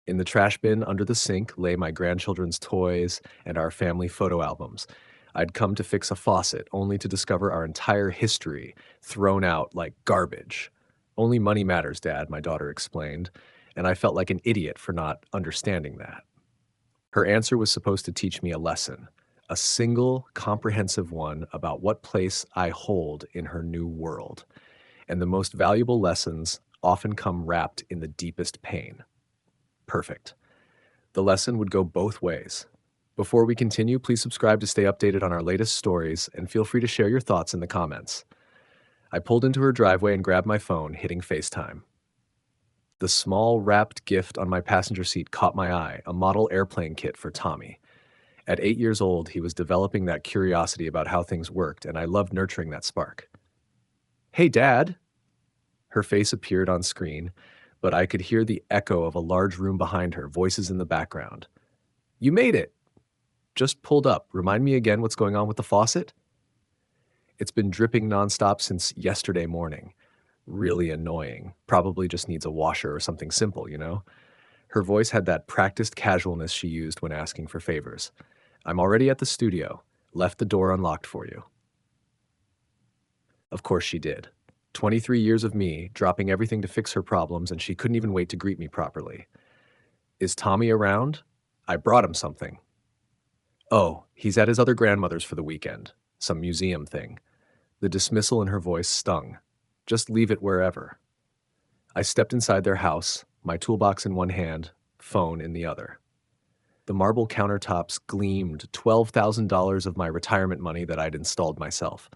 In the trash bin under the sink lay my grandchildren's toys and our family photo albums. I'd come to fix a faucet, only to discover our entire history thrown out like garbage. Only money matters, Dad, my daughter explained, and I felt like an idiot for not understanding that. Her answer was supposed to teach me a lesson, a single, comprehensive one about what place I hold in her new world. And the most valuable lessons often come wrapped in the deepest pain. Perfect. The lesson would go both ways. Before we continue, please subscribe to stay updated on our latest stories and feel free to share your thoughts in the comments. I pulled into her driveway and grabbed my phone, hitting FaceTime. The small wrapped gift on my passenger seat caught my eye, a model airplane kit for Tommy. At 8 years old, he was developing that curiosity about how things worked, and I loved nurturing that spark. Hey, Dad! Her face appeared on screen, but I could hear the echo of a large room behind her, voices in the background. You made it! Just pulled up. Remind me again what's going on with the faucet? It's been dripping nonstop since yesterday morning. Really annoying. Probably just needs a washer or something simple, you know? Her voice had that practiced casualness she used when asking for favors. I'm already at the studio. Left the door unlocked for you. Of course she did. 23 years of me, dropping everything to fix her problems, and she couldn't even wait to greet me properly. Is Tommy around? I brought him something. Oh, he's at his other grandmother's for the weekend. Some museum thing. The dismissal in her voice stung. Just leave it wherever. I stepped inside their house, my toolbox in one hand, phone in the other. The marble countertops gleamed, $12,000 of my retirement money that I'd installed myself.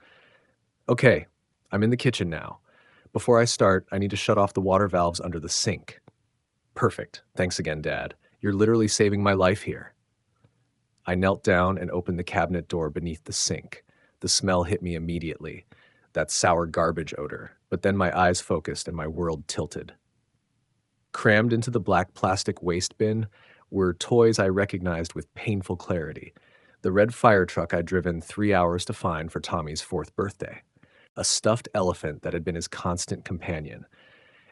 Okay, I'm in the kitchen now. Before I start, I need to shut off the water valves under the sink. Perfect. Thanks again, Dad. You're literally saving my life here. I knelt down and opened the cabinet door beneath the sink. The smell hit me immediately, that sour garbage odor, but then my eyes focused and my world tilted. Crammed into the black plastic waste bin were toys I recognized with painful clarity. The red fire truck I'd driven 3 hours to find for Tommy's 4th birthday. A stuffed elephant that had been his constant companion.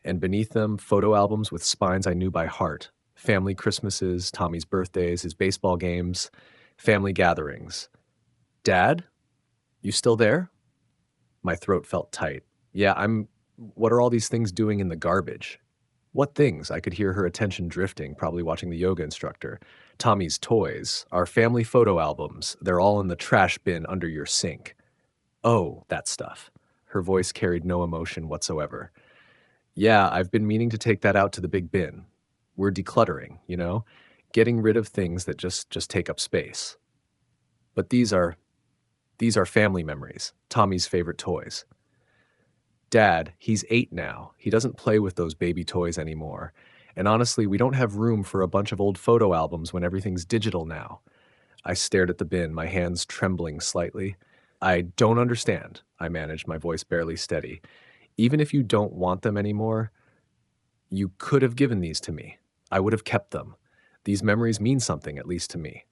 And beneath them, photo albums with spines I knew by heart. Family Christmases, Tommy's birthdays, his baseball games, family gatherings. Dad? You still there? My throat felt tight. Yeah, What are all these things doing in the garbage? What things? I could hear her attention drifting, probably watching the yoga instructor. Tommy's toys, our family photo albums, they're all in the trash bin under your sink. Oh, that stuff. Her voice carried no emotion whatsoever. Yeah, I've been meaning to take that out to the big bin. We're decluttering, you know? Getting rid of things that just take up space. But these are family memories, Tommy's favorite toys. Dad, he's 8 now. He doesn't play with those baby toys anymore. And honestly, we don't have room for a bunch of old photo albums when everything's digital now. I stared at the bin, my hands trembling slightly. I don't understand, I managed, my voice barely steady. Even if you don't want them anymore, you could have given these to me. I would have kept them. These memories mean something, at least to me.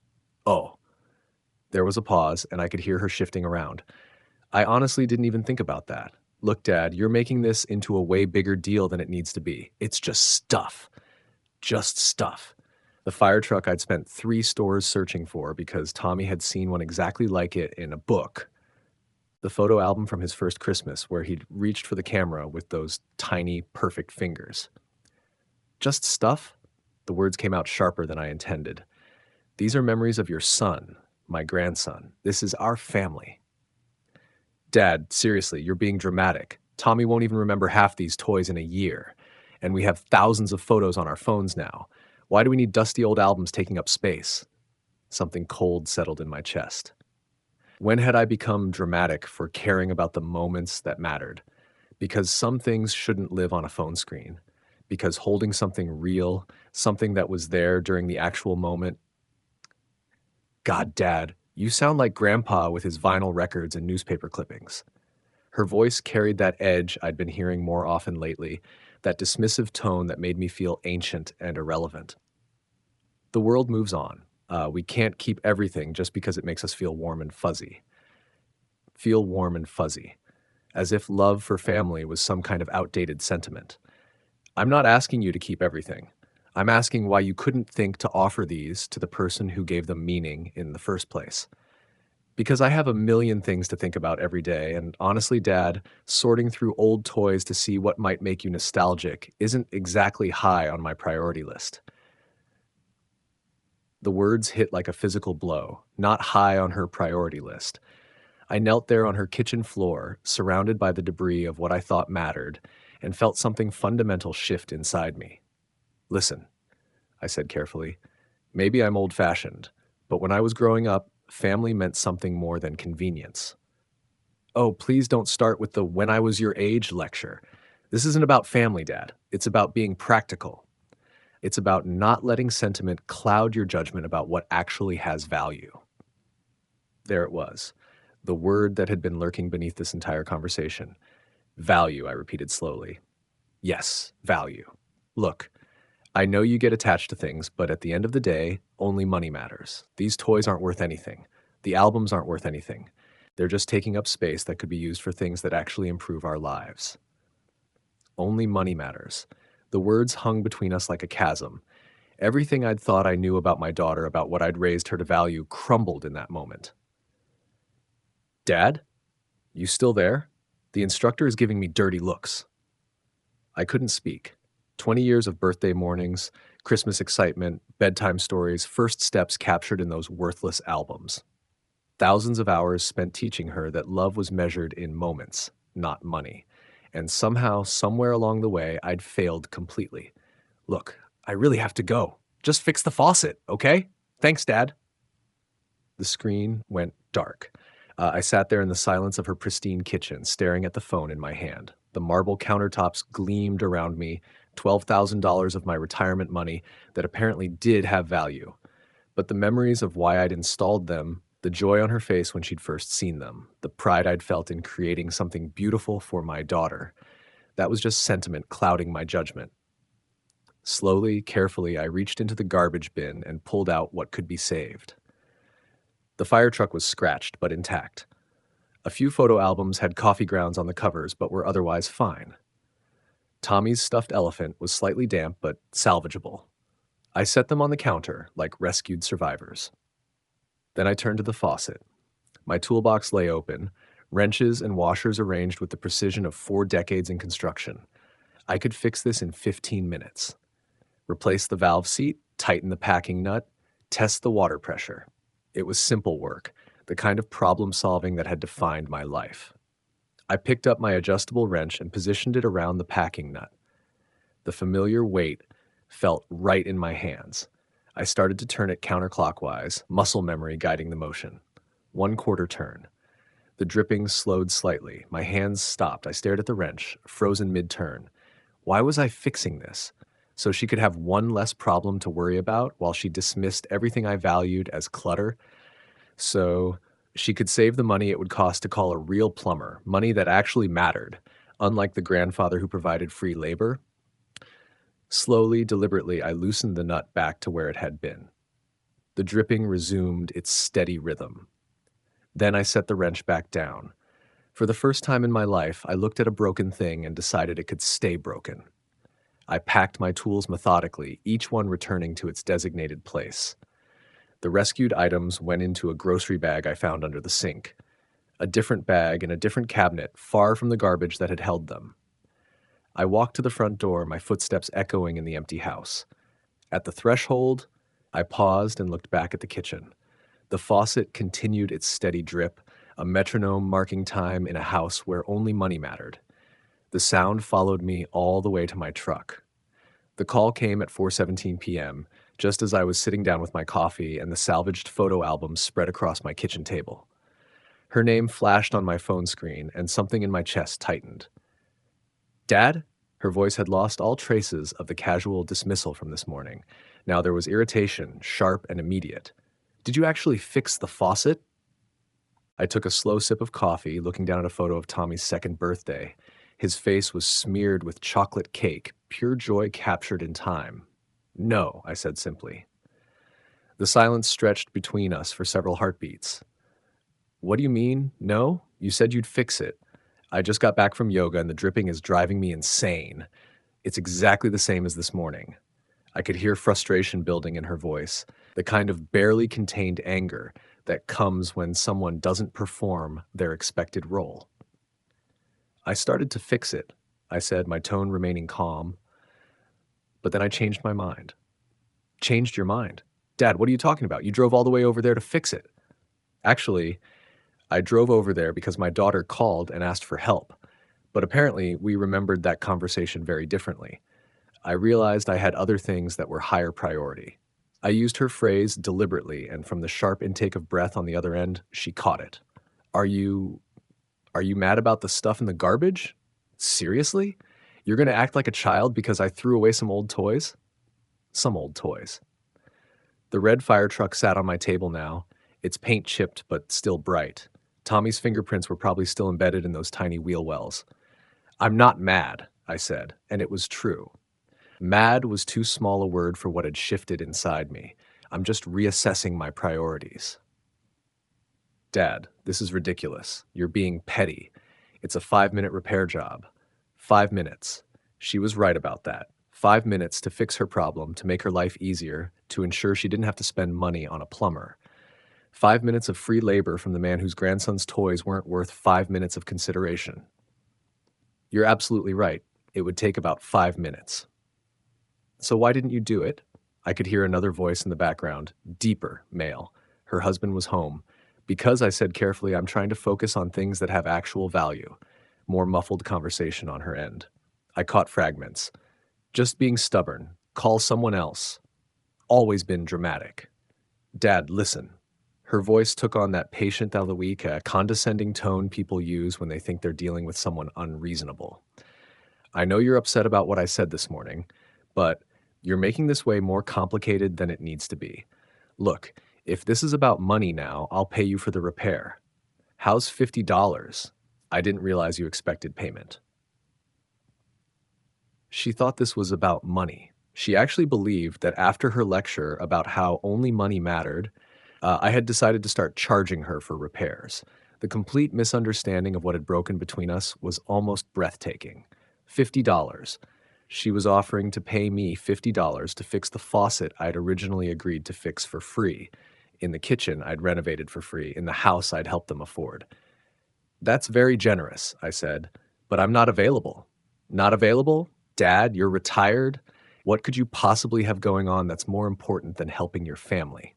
Oh. There was a pause, and I could hear her shifting around. I honestly didn't even think about that. Look, Dad, you're making this into a way bigger deal than it needs to be. It's just stuff. Just stuff. The fire truck I'd spent 3 stores searching for because Tommy had seen one exactly like it in a book. The photo album from his first Christmas where he'd reached for the camera with those tiny, perfect fingers. Just stuff? The words came out sharper than I intended. These are memories of your son, my grandson. This is our family. Dad, seriously, you're being dramatic. Tommy won't even remember half these toys in a year. And we have thousands of photos on our phones now. Why do we need dusty old albums taking up space? Something cold settled in my chest. When had I become dramatic for caring about the moments that mattered? Because some things shouldn't live on a phone screen. Because holding something real, something that was there during the actual moment. God, Dad, you sound like Grandpa with his vinyl records and newspaper clippings. Her voice carried that edge I'd been hearing more often lately, that dismissive tone that made me feel ancient and irrelevant. The world moves on. We can't keep everything just because it makes us feel warm and fuzzy. Feel warm and fuzzy, as if love for family was some kind of outdated sentiment. I'm not asking you to keep everything. I'm asking why you couldn't think to offer these to the person who gave them meaning in the first place. Because I have a million things to think about every day, and honestly, Dad, sorting through old toys to see what might make you nostalgic isn't exactly high on my priority list. The words hit like a physical blow, not high on her priority list. I knelt there on her kitchen floor, surrounded by the debris of what I thought mattered, and felt something fundamental shift inside me. Listen, I said carefully, maybe I'm old fashioned, but when I was growing up, family meant something more than convenience. Oh, please don't start with the when I was your age lecture. This isn't about family, Dad. It's about being practical. It's about not letting sentiment cloud your judgment about what actually has value. There it was, the word that had been lurking beneath this entire conversation. Value, I repeated slowly. Yes, value. Look, I know you get attached to things, but at the end of the day, only money matters. These toys aren't worth anything. The albums aren't worth anything. They're just taking up space that could be used for things that actually improve our lives. Only money matters. The words hung between us like a chasm. Everything I'd thought I knew about my daughter, about what I'd raised her to value, crumbled in that moment. Dad? You still there? The instructor is giving me dirty looks. I couldn't speak. 20 years of birthday mornings, Christmas excitement, bedtime stories, first steps captured in those worthless albums. Thousands of hours spent teaching her that love was measured in moments, not money. And somehow, somewhere along the way, I'd failed completely. Look, I really have to go. Just fix the faucet, okay? Thanks, Dad. The screen went dark. I sat there in the silence of her pristine kitchen, staring at the phone in my hand. The marble countertops gleamed around me, $12,000 of my retirement money that apparently did have value. But the memories of why I'd installed them, the joy on her face when she'd first seen them, the pride I'd felt in creating something beautiful for my daughter, that was just sentiment clouding my judgment. Slowly, carefully, I reached into the garbage bin and pulled out what could be saved. The fire truck was scratched but intact. A few photo albums had coffee grounds on the covers but were otherwise fine. Tommy's stuffed elephant was slightly damp but salvageable. I set them on the counter like rescued survivors. Then I turned to the faucet. My toolbox lay open, wrenches and washers arranged with the precision of 4 decades in construction. I could fix this in 15 minutes. Replace the valve seat, tighten the packing nut, test the water pressure. It was simple work, the kind of problem solving that had defined my life. I picked up my adjustable wrench and positioned it around the packing nut. The familiar weight felt right in my hands. I started to turn it counterclockwise, muscle memory guiding the motion. 1/4 turn. The dripping slowed slightly. My hands stopped. I stared at the wrench, frozen mid-turn. Why was I fixing this? So she could have one less problem to worry about while she dismissed everything I valued as clutter? So she could save the money it would cost to call a real plumber, money that actually mattered, unlike the grandfather who provided free labor? Slowly, deliberately, I loosened the nut back to where it had been. The dripping resumed its steady rhythm. Then I set the wrench back down. For the first time in my life, I looked at a broken thing and decided it could stay broken. I packed my tools methodically, each one returning to its designated place. The rescued items went into a grocery bag I found under the sink, a different bag in a different cabinet, far from the garbage that had held them. I walked to the front door, my footsteps echoing in the empty house. At the threshold, I paused and looked back at the kitchen. The faucet continued its steady drip, a metronome marking time in a house where only money mattered. The sound followed me all the way to my truck. The call came at 4:17 p.m., just as I was sitting down with my coffee and the salvaged photo albums spread across my kitchen table. Her name flashed on my phone screen, and something in my chest tightened. Dad? Her voice had lost all traces of the casual dismissal from this morning. Now there was irritation, sharp and immediate. Did you actually fix the faucet? I took a slow sip of coffee, looking down at a photo of Tommy's second birthday. His face was smeared with chocolate cake, pure joy captured in time. No, I said simply. The silence stretched between us for several heartbeats. What do you mean? No? You said you'd fix it. I just got back from yoga and the dripping is driving me insane. It's exactly the same as this morning. I could hear frustration building in her voice, the kind of barely contained anger that comes when someone doesn't perform their expected role. I started to fix it, I said, my tone remaining calm, but then I changed my mind. Changed your mind? Dad, what are you talking about? You drove all the way over there to fix it. Actually, I drove over there because my daughter called and asked for help, but apparently we remembered that conversation very differently. I realized I had other things that were higher priority. I used her phrase deliberately, and from the sharp intake of breath on the other end, she caught it. Are you are you mad about the stuff in the garbage? Seriously? You're going to act like a child because I threw away some old toys? Some old toys. The red fire truck sat on my table now, its paint chipped but still bright. Tommy's fingerprints were probably still embedded in those tiny wheel wells. I'm not mad, I said, and it was true. Mad was too small a word for what had shifted inside me. I'm just reassessing my priorities. Dad, this is ridiculous. You're being petty. It's a 5-minute repair job. 5 minutes. She was right about that. 5 minutes to fix her problem, to make her life easier, to ensure she didn't have to spend money on a plumber. 5 minutes of free labor from the man whose grandson's toys weren't worth 5 minutes of consideration. You're absolutely right. It would take about 5 minutes. So why didn't you do it? I could hear another voice in the background, deeper, male. Her husband was home. Because, I said carefully, I'm trying to focus on things that have actual value. More muffled conversation on her end. I caught fragments. Just being stubborn. Call someone else. Always been dramatic. Dad, listen. Her voice took on that patient Aloika, condescending tone people use when they think they're dealing with someone unreasonable. I know you're upset about what I said this morning, but you're making this way more complicated than it needs to be. Look, if this is about money now, I'll pay you for the repair. How's $50? I didn't realize you expected payment. She thought this was about money. She actually believed that after her lecture about how only money mattered, I had decided to start charging her for repairs. The complete misunderstanding of what had broken between us was almost breathtaking. $50. She was offering to pay me $50 to fix the faucet I'd originally agreed to fix for free. In the kitchen I'd renovated for free. In the house I'd helped them afford. That's very generous, I said, but I'm not available. Not available? Dad, you're retired? What could you possibly have going on that's more important than helping your family?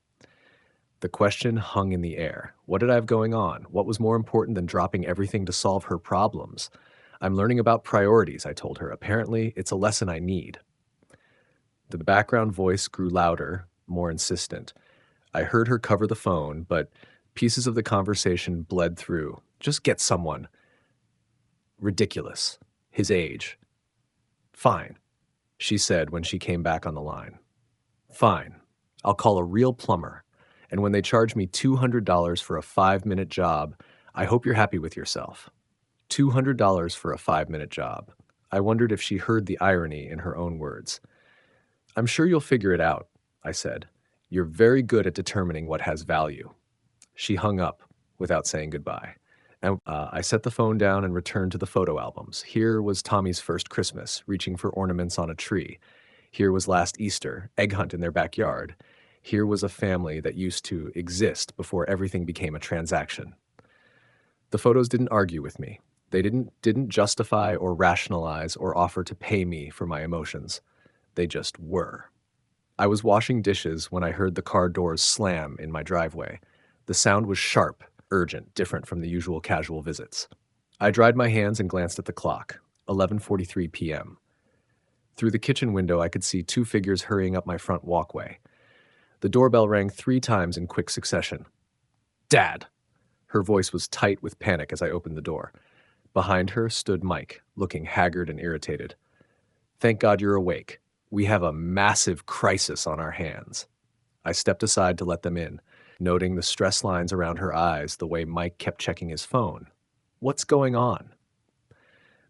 The question hung in the air. What did I have going on? What was more important than dropping everything to solve her problems? I'm learning about priorities, I told her. Apparently, it's a lesson I need. The background voice grew louder, more insistent. I heard her cover the phone, but pieces of the conversation bled through. Just get someone. Ridiculous. His age. Fine, she said when she came back on the line. Fine. I'll call a real plumber. And when they charge me $200 for a 5-minute job, I hope you're happy with yourself. $200 for a 5-minute job. I wondered if she heard the irony in her own words. I'm sure you'll figure it out, I said. You're very good at determining what has value. She hung up without saying goodbye. And I set the phone down and returned to the photo albums. Here was Tommy's first Christmas, reaching for ornaments on a tree. Here was last Easter, egg hunt in their backyard. Here was a family that used to exist before everything became a transaction. The photos didn't argue with me. They didn't justify or rationalize or offer to pay me for my emotions. They just were. I was washing dishes when I heard the car doors slam in my driveway. The sound was sharp, urgent, different from the usual casual visits. I dried my hands and glanced at the clock. 11:43 p.m. Through the kitchen window, I could see 2 figures hurrying up my front walkway. The doorbell rang 3 times in quick succession. Dad! Her voice was tight with panic as I opened the door. Behind her stood Mike, looking haggard and irritated. Thank God you're awake. We have a massive crisis on our hands. I stepped aside to let them in, noting the stress lines around her eyes, the way Mike kept checking his phone. What's going on?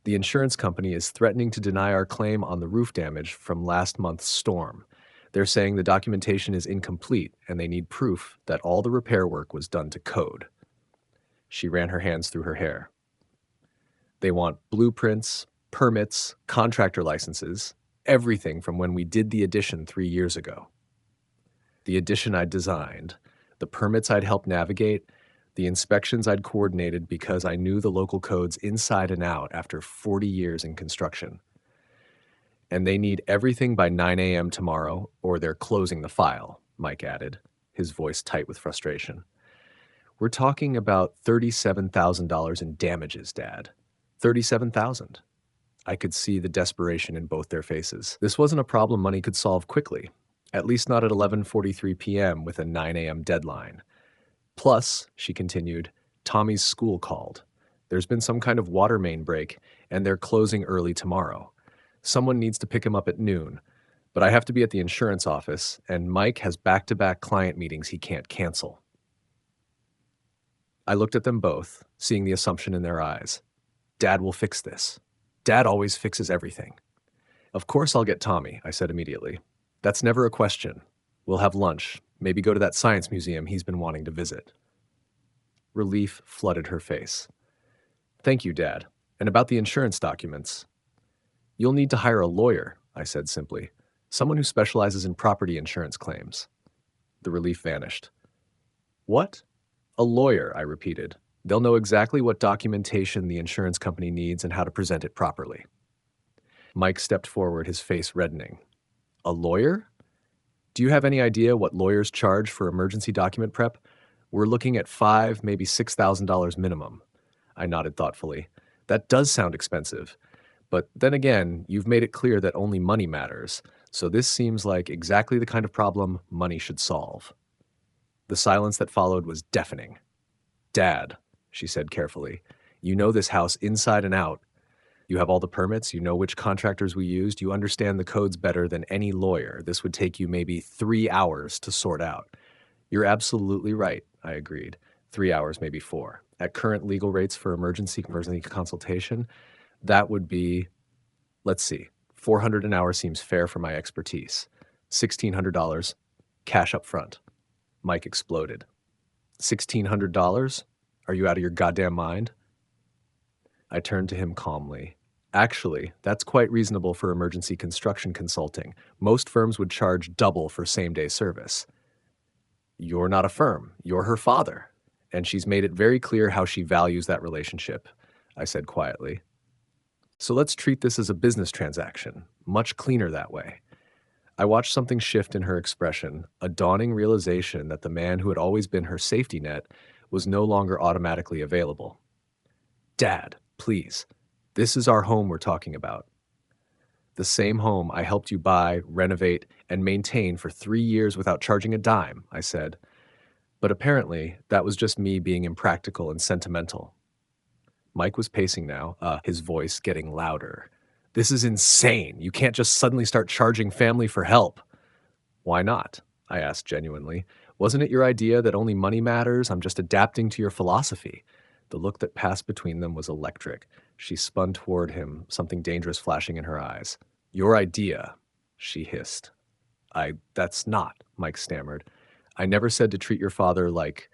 The insurance company is threatening to deny our claim on the roof damage from last month's storm. They're saying the documentation is incomplete and they need proof that all the repair work was done to code. She ran her hands through her hair. They want blueprints, permits, contractor licenses. Everything from when we did the addition 3 years ago. The addition I'd designed, the permits I'd helped navigate, the inspections I'd coordinated because I knew the local codes inside and out after 40 years in construction. And they need everything by 9 a.m. tomorrow, or they're closing the file, Mike added, his voice tight with frustration. We're talking about $37,000 in damages, Dad. $37,000. I could see the desperation in both their faces. This wasn't a problem money could solve quickly, at least not at 11:43 p.m. with a 9 a.m. deadline. Plus, she continued, Tommy's school called. There's been some kind of water main break, and they're closing early tomorrow. Someone needs to pick him up at noon, but I have to be at the insurance office, and Mike has back-to-back client meetings he can't cancel. I looked at them both, seeing the assumption in their eyes. Dad will fix this. Dad always fixes everything. Of course I'll get Tommy, I said immediately. That's never a question. We'll have lunch, maybe go to that science museum he's been wanting to visit. Relief flooded her face. Thank you, Dad. And about the insurance documents? You'll need to hire a lawyer, I said simply. Someone who specializes in property insurance claims. The relief vanished. What? A lawyer, I repeated. They'll know exactly what documentation the insurance company needs and how to present it properly. Mike stepped forward, his face reddening. A lawyer? Do you have any idea what lawyers charge for emergency document prep? We're looking at $5,000, maybe $6,000 minimum. I nodded thoughtfully. That does sound expensive. But then again, you've made it clear that only money matters, so this seems like exactly the kind of problem money should solve. The silence that followed was deafening. Dad, she said carefully, you know this house inside and out. You have all the permits, you know which contractors we used, you understand the codes better than any lawyer. This would take you maybe 3 hours to sort out. You're absolutely right, I agreed. 3 hours, maybe 4. At current legal rates for emergency consultation, that would be, let's see, $400 an hour seems fair for my expertise. $1,600, cash up front. Mike exploded. $1,600? Are you out of your goddamn mind? I turned to him calmly. Actually, that's quite reasonable for emergency construction consulting. Most firms would charge double for same-day service. You're not a firm. You're her father. And she's made it very clear how she values that relationship, I said quietly. So let's treat this as a business transaction. Much cleaner that way. I watched something shift in her expression, a dawning realization that the man who had always been her safety net was no longer automatically available. Dad, please. This is our home we're talking about. The same home I helped you buy, renovate, and maintain for 3 years without charging a dime, I said. But apparently, that was just me being impractical and sentimental. Mike was pacing now, his voice getting louder. This is insane. You can't just suddenly start charging family for help. Why not? I asked genuinely. Wasn't it your idea that only money matters? I'm just adapting to your philosophy. The look that passed between them was electric. She spun toward him, something dangerous flashing in her eyes. Your idea, she hissed. That's not, Mike stammered. I never said to treat your father like...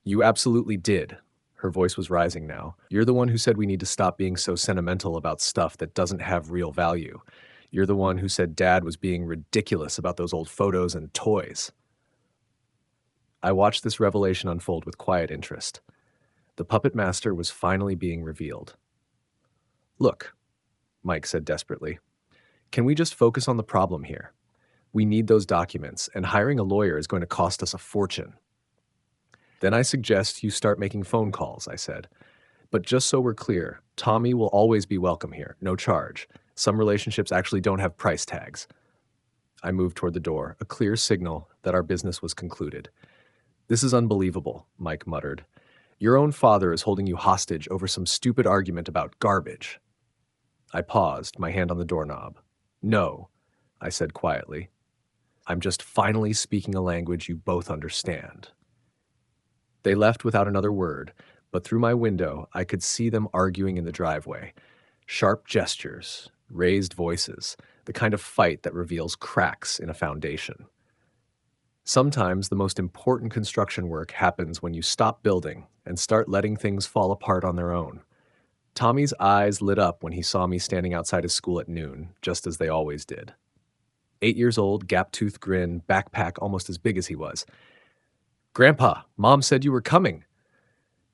You absolutely did. Her voice was rising now. You're the one who said we need to stop being so sentimental about stuff that doesn't have real value. You're the one who said Dad was being ridiculous about those old photos and toys. I watched this revelation unfold with quiet interest. The puppet master was finally being revealed. Look, Mike said desperately, can we just focus on the problem here? We need those documents, and hiring a lawyer is going to cost us a fortune. Then I suggest you start making phone calls, I said. But just so we're clear, Tommy will always be welcome here, no charge. Some relationships actually don't have price tags. I moved toward the door, a clear signal that our business was concluded. This is unbelievable, Mike muttered. Your own father is holding you hostage over some stupid argument about garbage. I paused, my hand on the doorknob. No, I said quietly. I'm just finally speaking a language you both understand. They left without another word, but through my window I could see them arguing in the driveway. Sharp gestures, raised voices, the kind of fight that reveals cracks in a foundation. Sometimes the most important construction work happens when you stop building and start letting things fall apart on their own. Tommy's eyes lit up when he saw me standing outside his school at noon, just as they always did. 8 years old, gap-toothed grin, backpack almost as big as he was. "Grandpa, Mom said you were coming."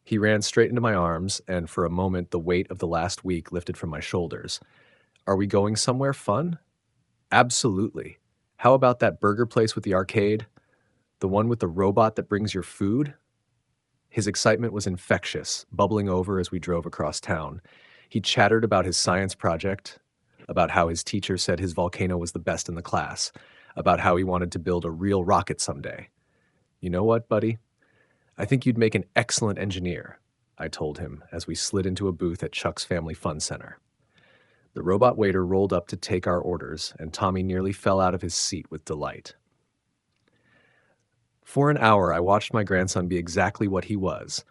He ran straight into my arms, and for a moment the weight of the last week lifted from my shoulders. "Are we going somewhere fun?" "Absolutely. How about that burger place with the arcade? The one with the robot that brings your food?" His excitement was infectious, bubbling over as we drove across town. He chattered about his science project, about how his teacher said his volcano was the best in the class, about how he wanted to build a real rocket someday. "You know what, buddy? I think you'd make an excellent engineer," I told him as we slid into a booth at Chuck's Family Fun Center. The robot waiter rolled up to take our orders, and Tommy nearly fell out of his seat with delight. For an hour, I watched my grandson be exactly what he was,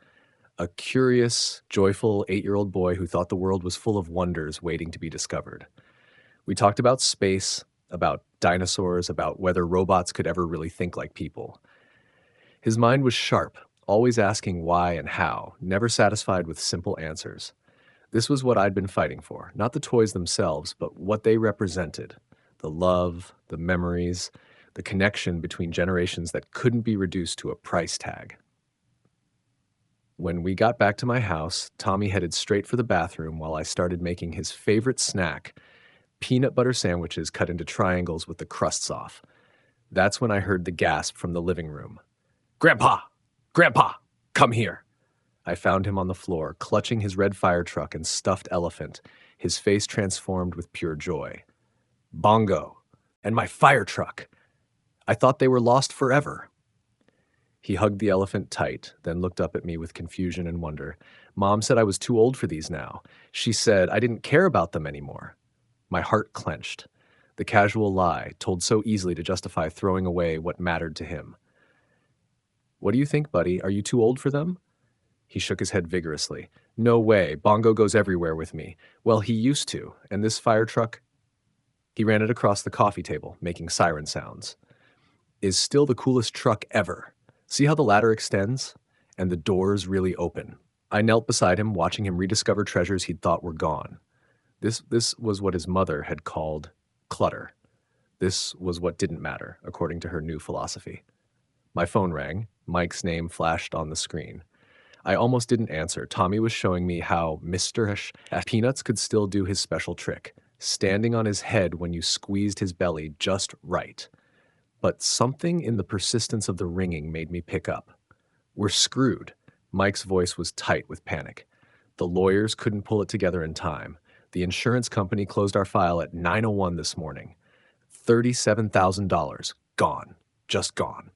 a curious, joyful 8-year-old boy who thought the world was full of wonders waiting to be discovered. We talked about space, about dinosaurs, about whether robots could ever really think like people. His mind was sharp, always asking why and how, never satisfied with simple answers. This was what I'd been fighting for, not the toys themselves, but what they represented. The love, the memories, the connection between generations that couldn't be reduced to a price tag. When we got back to my house, Tommy headed straight for the bathroom while I started making his favorite snack, peanut butter sandwiches cut into triangles with the crusts off. That's when I heard the gasp from the living room. "Grandpa! Grandpa! Come here!" I found him on the floor, clutching his red fire truck and stuffed elephant, his face transformed with pure joy. "Bongo! And my fire truck! I thought they were lost forever." He hugged the elephant tight, then looked up at me with confusion and wonder. "Mom said I was too old for these now. She said I didn't care about them anymore." My heart clenched. The casual lie, told so easily to justify throwing away what mattered to him. "What do you think, buddy? Are you too old for them?" He shook his head vigorously. "No way. Bongo goes everywhere with me. Well, he used to. And this fire truck," he ran it across the coffee table, making siren sounds, "is still the coolest truck ever. See how the ladder extends? And the doors really open." I knelt beside him, watching him rediscover treasures he'd thought were gone. This was what his mother had called clutter. This was what didn't matter, according to her new philosophy. My phone rang. Mike's name flashed on the screen. I almost didn't answer. Tommy was showing me how Mr. Peanuts could still do his special trick, standing on his head when you squeezed his belly just right. But something in the persistence of the ringing made me pick up. "We're screwed." Mike's voice was tight with panic. "The lawyers couldn't pull it together in time. The insurance company closed our file at 9:01 this morning. $37,000. Gone. Just gone."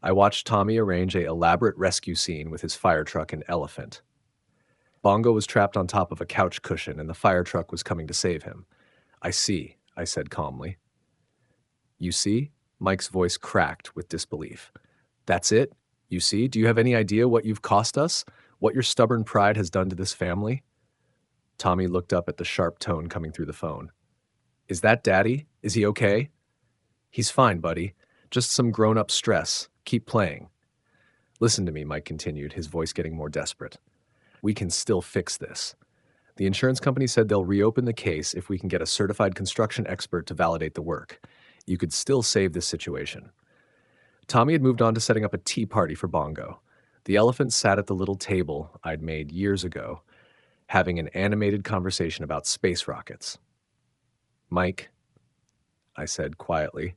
I watched Tommy arrange an elaborate rescue scene with his fire truck and elephant. Bongo was trapped on top of a couch cushion, and the fire truck was coming to save him. "I see," I said calmly. "You see?" Mike's voice cracked with disbelief. "That's it? You see? Do you have any idea what you've cost us? What your stubborn pride has done to this family?" Tommy looked up at the sharp tone coming through the phone. "Is that Daddy? Is he okay?" "He's fine, buddy. Just some grown-up stress. Keep playing." "Listen to me," Mike continued, his voice getting more desperate. "We can still fix this. The insurance company said they'll reopen the case if we can get a certified construction expert to validate the work. You could still save this situation." Tommy had moved on to setting up a tea party for Bongo. The elephant sat at the little table I'd made years ago, having an animated conversation about space rockets. "Mike," I said quietly,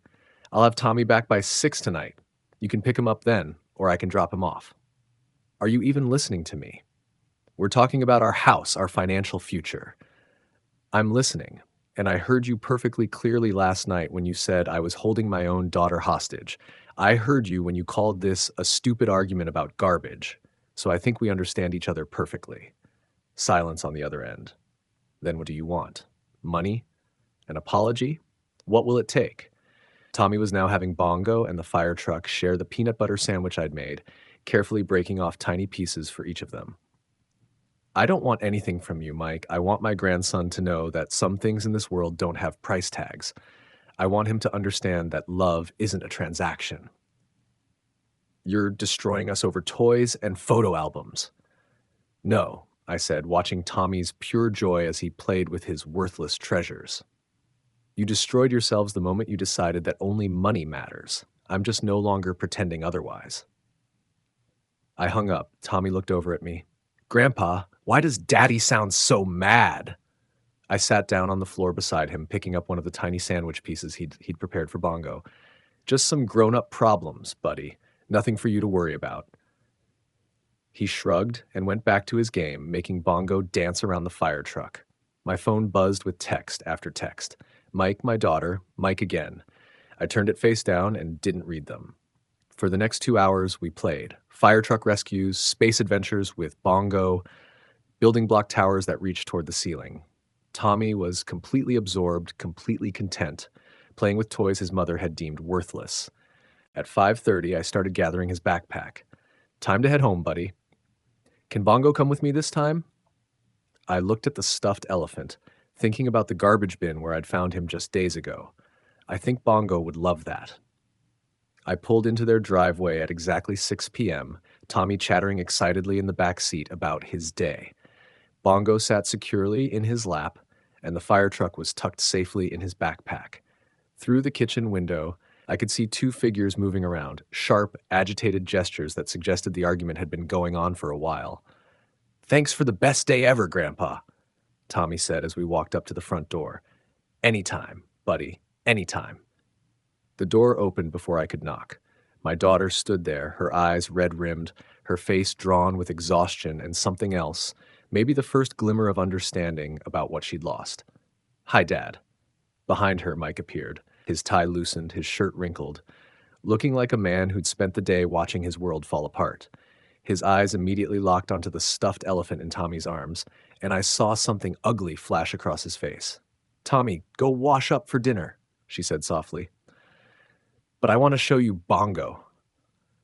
"I'll have Tommy back by 6 tonight. You can pick him up then, or I can drop him off." "Are you even listening to me? We're talking about our house, our financial future." "I'm listening, and I heard you perfectly clearly last night when you said I was holding my own daughter hostage. I heard you when you called this a stupid argument about garbage, so I think we understand each other perfectly." Silence on the other end. "Then what do you want? Money? An apology? What will it take?" Tommy was now having Bongo and the fire truck share the peanut butter sandwich I'd made, carefully breaking off tiny pieces for each of them. "I don't want anything from you, Mike. I want my grandson to know that some things in this world don't have price tags. I want him to understand that love isn't a transaction." "You're destroying us over toys and photo albums." "No, I said, watching Tommy's pure joy as he played with his worthless treasures. You destroyed yourselves the moment you decided that only money matters. I'm just no longer pretending otherwise. I hung up. Tommy looked over at me. Grandpa, why does Daddy sound so mad? I sat down on the floor beside him, picking up one of the tiny sandwich pieces he'd prepared for Bongo. Just some grown-up problems, buddy. Nothing for you to worry about. He shrugged and went back to his game, making Bongo dance around the fire truck. My phone buzzed with text after text. Mike, my daughter, Mike again. I turned it face down and didn't read them. For the next 2 hours, we played. Fire truck rescues, space adventures with Bongo, building block towers that reached toward the ceiling. Tommy was completely absorbed, completely content, playing with toys his mother had deemed worthless. At 5:30, I started gathering his backpack. Time to head home, buddy. Can Bongo come with me this time? I looked at the stuffed elephant, thinking about the garbage bin where I'd found him just days ago. I think Bongo would love that. I pulled into their driveway at exactly 6 p.m., Tommy chattering excitedly in the back seat about his day. Bongo sat securely in his lap, and the fire truck was tucked safely in his backpack. Through the kitchen window, I could see two figures moving around, sharp, agitated gestures that suggested the argument had been going on for a while. Thanks for the best day ever, Grandpa, Tommy said as we walked up to the front door. Anytime, buddy, anytime. The door opened before I could knock. My daughter stood there, her eyes red-rimmed, her face drawn with exhaustion and something else, maybe the first glimmer of understanding about what she'd lost. Hi, Dad. Behind her, Mike appeared, his tie loosened, his shirt wrinkled, looking like a man who'd spent the day watching his world fall apart. His eyes immediately locked onto the stuffed elephant in Tommy's arms, and I saw something ugly flash across his face. Tommy, go wash up for dinner, she said softly. But I want to show you Bongo.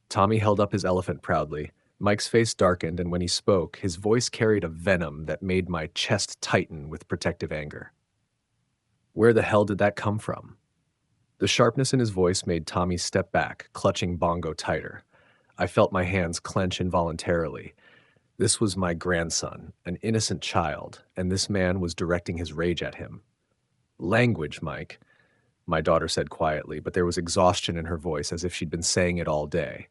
Tommy held up his elephant proudly. Mike's face darkened, and when he spoke, his voice carried a venom that made my chest tighten with protective anger. Where the hell did that come from? The sharpness in his voice made Tommy step back, clutching Bongo tighter. I felt my hands clench involuntarily. This was my grandson, an innocent child, and this man was directing his rage at him. Language, Mike, my daughter said quietly, but there was exhaustion in her voice as if she'd been saying it all day.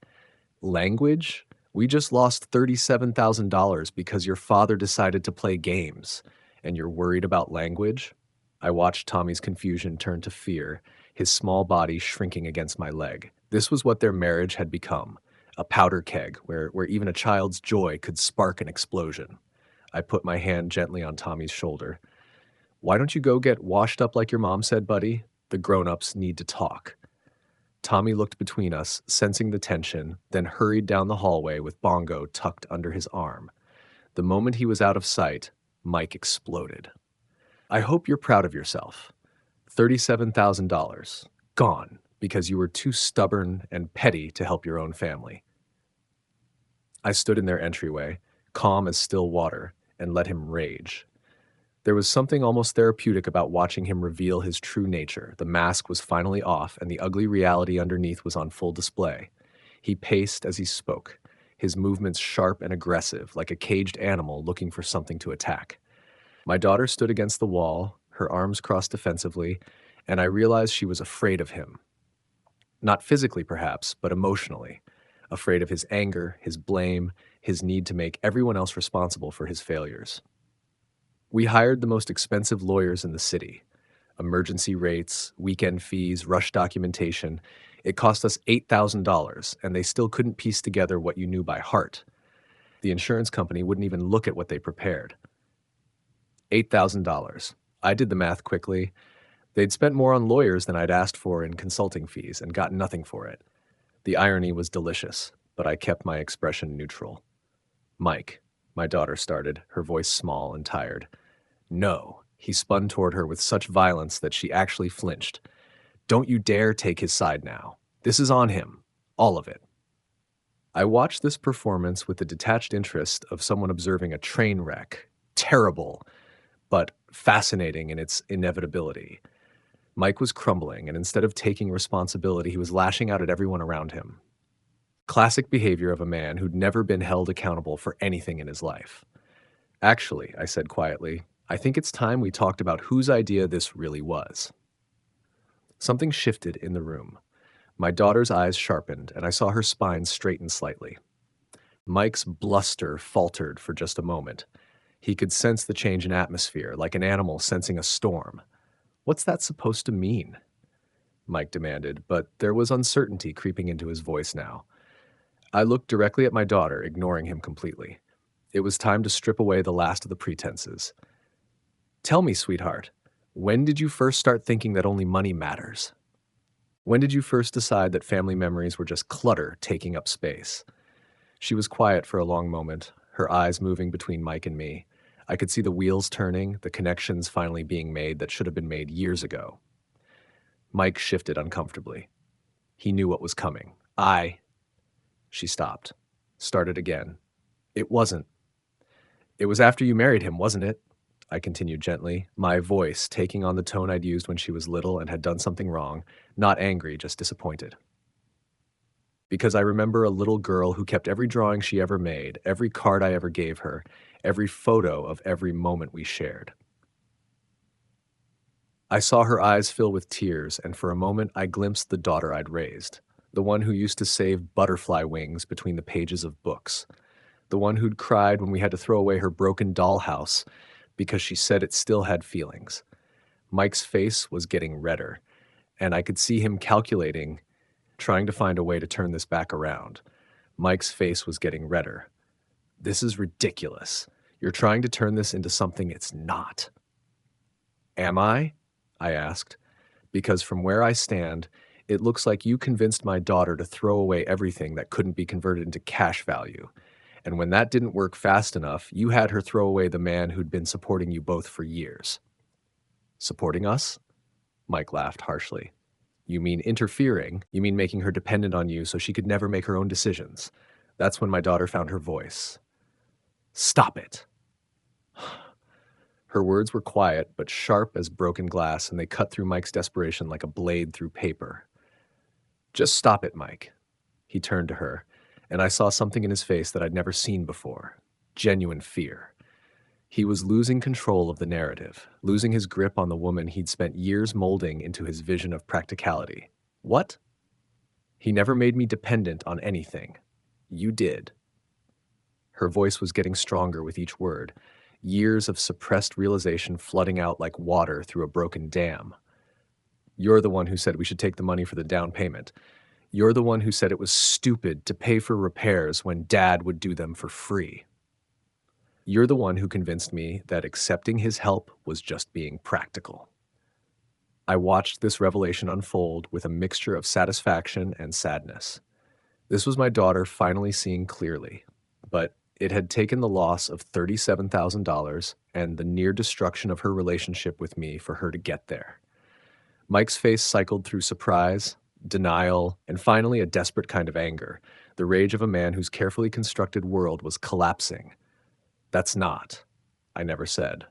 Language? We just lost $37,000 because your father decided to play games, and you're worried about language? I watched Tommy's confusion turn to fear, his small body shrinking against my leg. This was what their marriage had become, a powder keg where even a child's joy could spark an explosion. I put my hand gently on Tommy's shoulder. Why don't you go get washed up like your mom said, buddy? The grown-ups need to talk. Tommy looked between us, sensing the tension, then hurried down the hallway with Bongo tucked under his arm. The moment he was out of sight, Mike exploded. I hope you're proud of yourself. $37,000. Gone, because you were too stubborn and petty to help your own family. I stood in their entryway, calm as still water, and let him rage. There was something almost therapeutic about watching him reveal his true nature. The mask was finally off, and the ugly reality underneath was on full display. He paced as he spoke, his movements sharp and aggressive, like a caged animal looking for something to attack. My daughter stood against the wall, her arms crossed defensively, and I realized she was afraid of him. Not physically, perhaps, but emotionally. Afraid of his anger, his blame, his need to make everyone else responsible for his failures. We hired the most expensive lawyers in the city. Emergency rates, weekend fees, rush documentation. It cost us $8,000, and they still couldn't piece together what you knew by heart. The insurance company wouldn't even look at what they prepared. $8,000. I did the math quickly. They'd spent more on lawyers than I'd asked for in consulting fees and got nothing for it. The irony was delicious, but I kept my expression neutral. Mike, my daughter started, her voice small and tired. No, he spun toward her with such violence that she actually flinched. Don't you dare take his side now. This is on him. All of it. I watched this performance with the detached interest of someone observing a train wreck. Terrible, but fascinating in its inevitability. Mike was crumbling, and instead of taking responsibility, he was lashing out at everyone around him. Classic behavior of a man who'd never been held accountable for anything in his life. Actually, I said quietly, I think it's time we talked about whose idea this really was. Something shifted in the room. My daughter's eyes sharpened, and I saw her spine straighten slightly. Mike's bluster faltered for just a moment. He could sense the change in atmosphere, like an animal sensing a storm. What's that supposed to mean? Mike demanded, but there was uncertainty creeping into his voice now. I looked directly at my daughter, ignoring him completely. It was time to strip away the last of the pretenses. Tell me, sweetheart, when did you first start thinking that only money matters? When did you first decide that family memories were just clutter taking up space? She was quiet for a long moment, her eyes moving between Mike and me. I could see the wheels turning, the connections finally being made that should have been made years ago. Mike shifted uncomfortably. He knew what was coming. She stopped. Started again. It wasn't. It was after you married him, wasn't it? I continued gently, my voice taking on the tone I'd used when she was little and had done something wrong, not angry, just disappointed. Because I remember a little girl who kept every drawing she ever made, every card I ever gave her, every photo of every moment we shared. I saw her eyes fill with tears, and for a moment I glimpsed the daughter I'd raised, the one who used to save butterfly wings between the pages of books, the one who'd cried when we had to throw away her broken dollhouse because she said it still had feelings. Mike's face was getting redder, and I could see him calculating, trying to find a way to turn this back around. Mike's face was getting redder. This is ridiculous. You're trying to turn this into something it's not. Am I? I asked, because from where I stand, it looks like you convinced my daughter to throw away everything that couldn't be converted into cash value. And when that didn't work fast enough, you had her throw away the man who'd been supporting you both for years. Supporting us? Mike laughed harshly. You mean interfering? You mean making her dependent on you so she could never make her own decisions? That's when my daughter found her voice. Stop it. Her words were quiet but sharp as broken glass, and they cut through Mike's desperation like a blade through paper. Just stop it, Mike. He turned to her, and I saw something in his face that I'd never seen before. Genuine fear. He was losing control of the narrative, losing his grip on the woman he'd spent years molding into his vision of practicality. What? He never made me dependent on anything. You did. Her voice was getting stronger with each word, years of suppressed realization flooding out like water through a broken dam. You're the one who said we should take the money for the down payment. You're the one who said it was stupid to pay for repairs when Dad would do them for free. You're the one who convinced me that accepting his help was just being practical. I watched this revelation unfold with a mixture of satisfaction and sadness. This was my daughter finally seeing clearly, but it had taken the loss of $37,000 and the near destruction of her relationship with me for her to get there. Mike's face cycled through surprise, denial, and finally a desperate kind of anger, the rage of a man whose carefully constructed world was collapsing. That's not, I never said.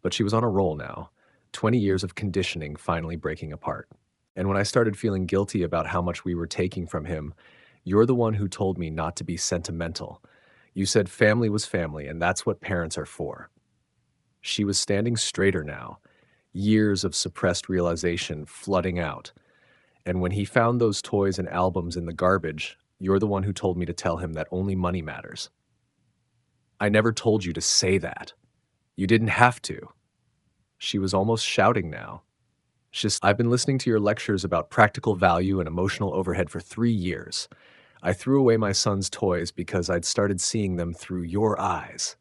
But she was on a roll now, 20 years of conditioning finally breaking apart. And when I started feeling guilty about how much we were taking from him, you're the one who told me not to be sentimental. You said family was family, and that's what parents are for. She was standing straighter now, years of suppressed realization flooding out. And when he found those toys and albums in the garbage, you're the one who told me to tell him that only money matters. I never told you to say that. You didn't have to. She was almost shouting now. I've been listening to your lectures about practical value and emotional overhead for 3 years. I threw away my son's toys because I'd started seeing them through your eyes.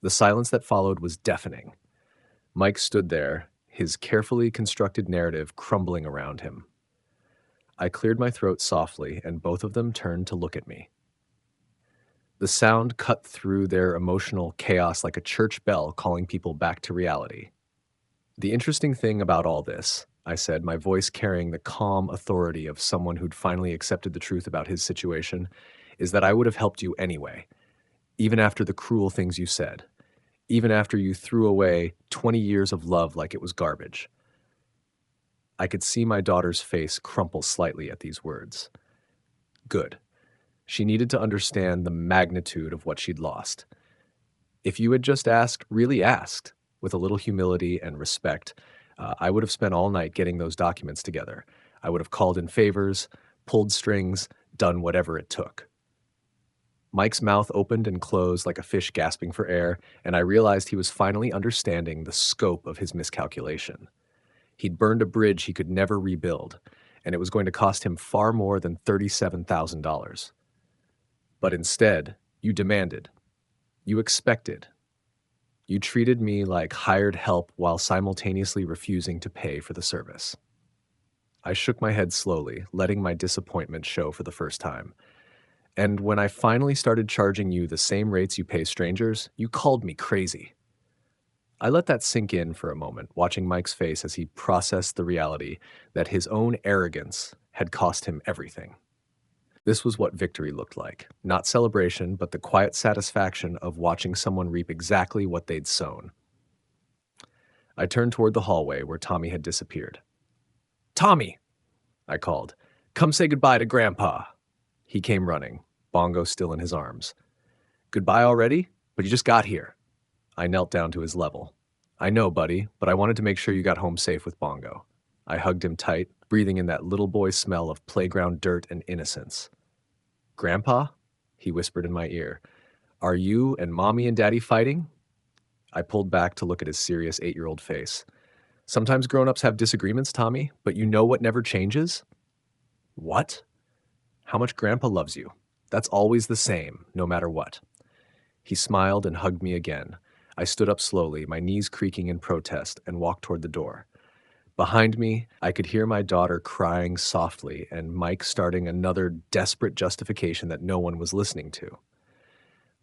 The silence that followed was deafening. Mike stood there, his carefully constructed narrative crumbling around him. I cleared my throat softly, and both of them turned to look at me. The sound cut through their emotional chaos like a church bell calling people back to reality. The interesting thing about all this, I said, my voice carrying the calm authority of someone who'd finally accepted the truth about his situation, is that I would have helped you anyway, even after the cruel things you said, even after you threw away 20 years of love like it was garbage. I could see my daughter's face crumple slightly at these words. Good. She needed to understand the magnitude of what she'd lost. If you had just asked, really asked, with a little humility and respect, I would have spent all night getting those documents together. I would have called in favors, pulled strings, done whatever it took. Mike's mouth opened and closed like a fish gasping for air, and I realized he was finally understanding the scope of his miscalculation. He'd burned a bridge he could never rebuild, and it was going to cost him far more than $37,000. But instead, you demanded, you expected, you treated me like hired help while simultaneously refusing to pay for the service. I shook my head slowly, letting my disappointment show for the first time. And when I finally started charging you the same rates you pay strangers, you called me crazy. I let that sink in for a moment, watching Mike's face as he processed the reality that his own arrogance had cost him everything. This was what victory looked like. Not celebration, but the quiet satisfaction of watching someone reap exactly what they'd sown. I turned toward the hallway where Tommy had disappeared. "Tommy!" I called. "Come say goodbye to Grandpa." He came running, Bongo still in his arms. "Goodbye already? But you just got here." I knelt down to his level. "I know, buddy, but I wanted to make sure you got home safe with Bongo." I hugged him tight, breathing in that little boy smell of playground dirt and innocence. "Grandpa?" he whispered in my ear. "Are you and Mommy and Daddy fighting?" I pulled back to look at his serious 8-year-old face. "Sometimes grown-ups have disagreements, Tommy, but you know what never changes?" "What?" "How much Grandpa loves you. That's always the same, no matter what." He smiled and hugged me again. I stood up slowly, my knees creaking in protest, and walked toward the door. Behind me, I could hear my daughter crying softly and Mike starting another desperate justification that no one was listening to.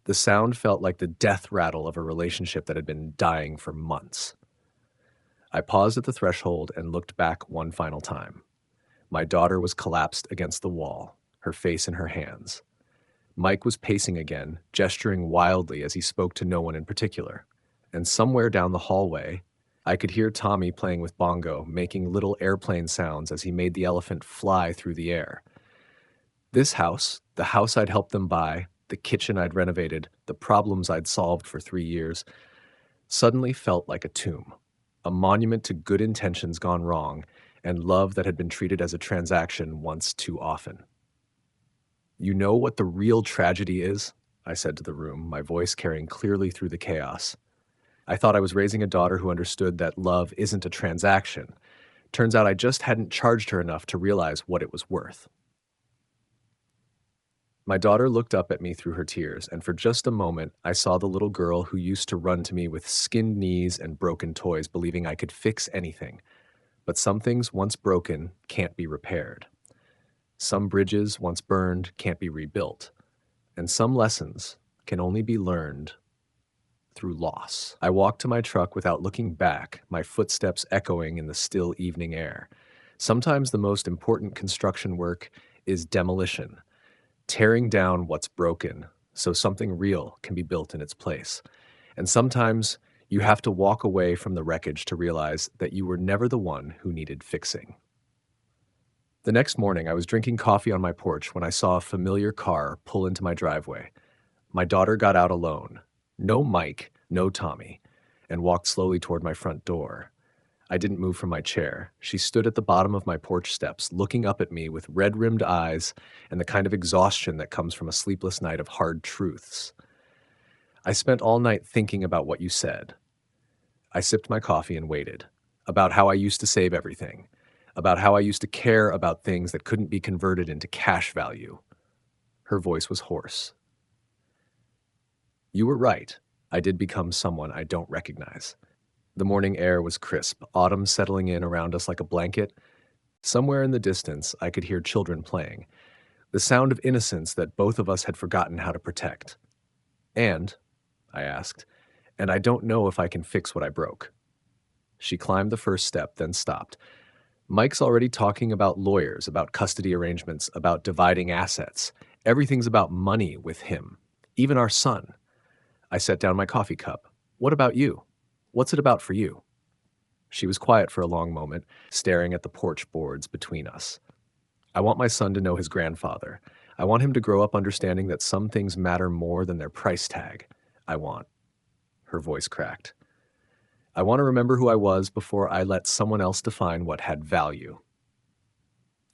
The sound felt like the death rattle of a relationship that had been dying for months. I paused at the threshold and looked back one final time. My daughter was collapsed against the wall, her face in her hands. Mike was pacing again, gesturing wildly as he spoke to no one in particular. And somewhere down the hallway, I could hear Tommy playing with Bongo, making little airplane sounds as he made the elephant fly through the air. This house, the house I'd helped them buy, the kitchen I'd renovated, the problems I'd solved for 3 years, suddenly felt like a tomb, a monument to good intentions gone wrong and love that had been treated as a transaction once too often. "You know what the real tragedy is?" I said to the room, my voice carrying clearly through the chaos. I thought I was raising a daughter who understood that love isn't a transaction. Turns out I just hadn't charged her enough to realize what it was worth. My daughter looked up at me through her tears, and for just a moment, I saw the little girl who used to run to me with skinned knees and broken toys, believing I could fix anything. But some things once broken can't be repaired. Some bridges once burned can't be rebuilt. And some lessons can only be learned through loss. I walked to my truck without looking back, my footsteps echoing in the still evening air. Sometimes the most important construction work is demolition, tearing down what's broken so something real can be built in its place. And sometimes you have to walk away from the wreckage to realize that you were never the one who needed fixing. The next morning, I was drinking coffee on my porch when I saw a familiar car pull into my driveway. My daughter got out alone. No Mike, no Tommy, and walked slowly toward my front door. I didn't move from my chair. She stood at the bottom of my porch steps, looking up at me with red-rimmed eyes and the kind of exhaustion that comes from a sleepless night of hard truths. "I spent all night thinking about what you said." I sipped my coffee and waited. About how I used to save everything. About how I used to care about things that couldn't be converted into cash value. Her voice was hoarse. "You were right. I did become someone I don't recognize." The morning air was crisp, autumn settling in around us like a blanket. Somewhere in the distance, I could hear children playing, the sound of innocence that both of us had forgotten how to protect. "And," I asked, "and I don't know if I can fix what I broke." She climbed the first step, then stopped. "Mike's already talking about lawyers, about custody arrangements, about dividing assets. Everything's about money with him, even our son." I set down my coffee cup. "What about you? What's it about for you?" She was quiet for a long moment, staring at the porch boards between us. "I want my son to know his grandfather. I want him to grow up understanding that some things matter more than their price tag. I want Her voice cracked. I want to remember who I was before I let someone else define what had value.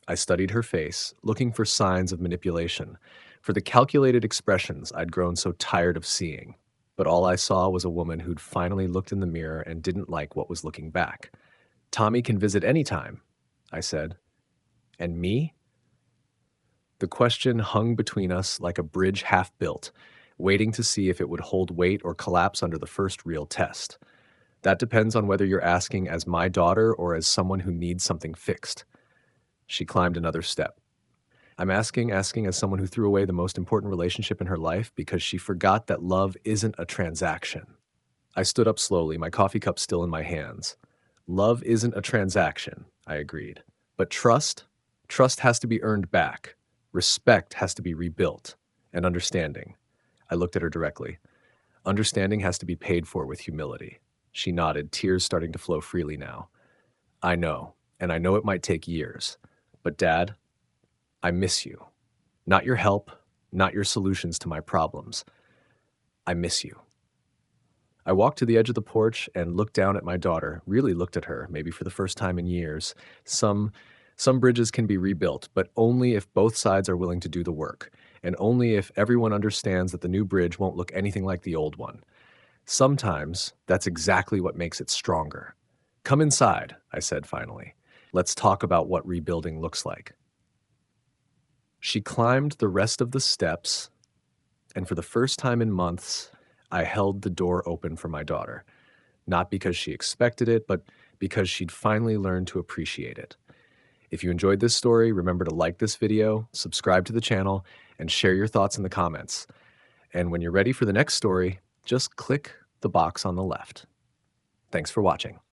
I studied her face, looking for signs of manipulation, for the calculated expressions I'd grown so tired of seeing. But all I saw was a woman who'd finally looked in the mirror and didn't like what was looking back. Tommy can visit anytime, I said. And me? The question hung between us like a bridge half built, waiting to see if it would hold weight or collapse under the first real test. That depends on whether you're asking as my daughter or as someone who needs something fixed. She climbed another step. I'm asking as someone who threw away the most important relationship in her life because she forgot that love isn't a transaction. I stood up slowly, my coffee cup still in my hands. Love isn't a transaction, I agreed. But trust has to be earned back. Respect has to be rebuilt. And understanding. I looked at her directly. Understanding has to be paid for with humility. She nodded, tears starting to flow freely now. I know, and I know it might take years. But Dad, I miss you. Not your help, not your solutions to my problems. I miss you. I walked to the edge of the porch and looked down at my daughter, really looked at her, maybe for the first time in years. Some bridges can be rebuilt, but only if both sides are willing to do the work, and only if everyone understands that the new bridge won't look anything like the old one. Sometimes that's exactly what makes it stronger. Come inside, I said finally. Let's talk about what rebuilding looks like. She climbed the rest of the steps, and for the first time in months, I held the door open for my daughter. Not because she expected it, but because she'd finally learned to appreciate it. If you enjoyed this story, remember to like this video, subscribe to the channel, and share your thoughts in the comments. And when you're ready for the next story, just click the box on the left. Thanks for watching.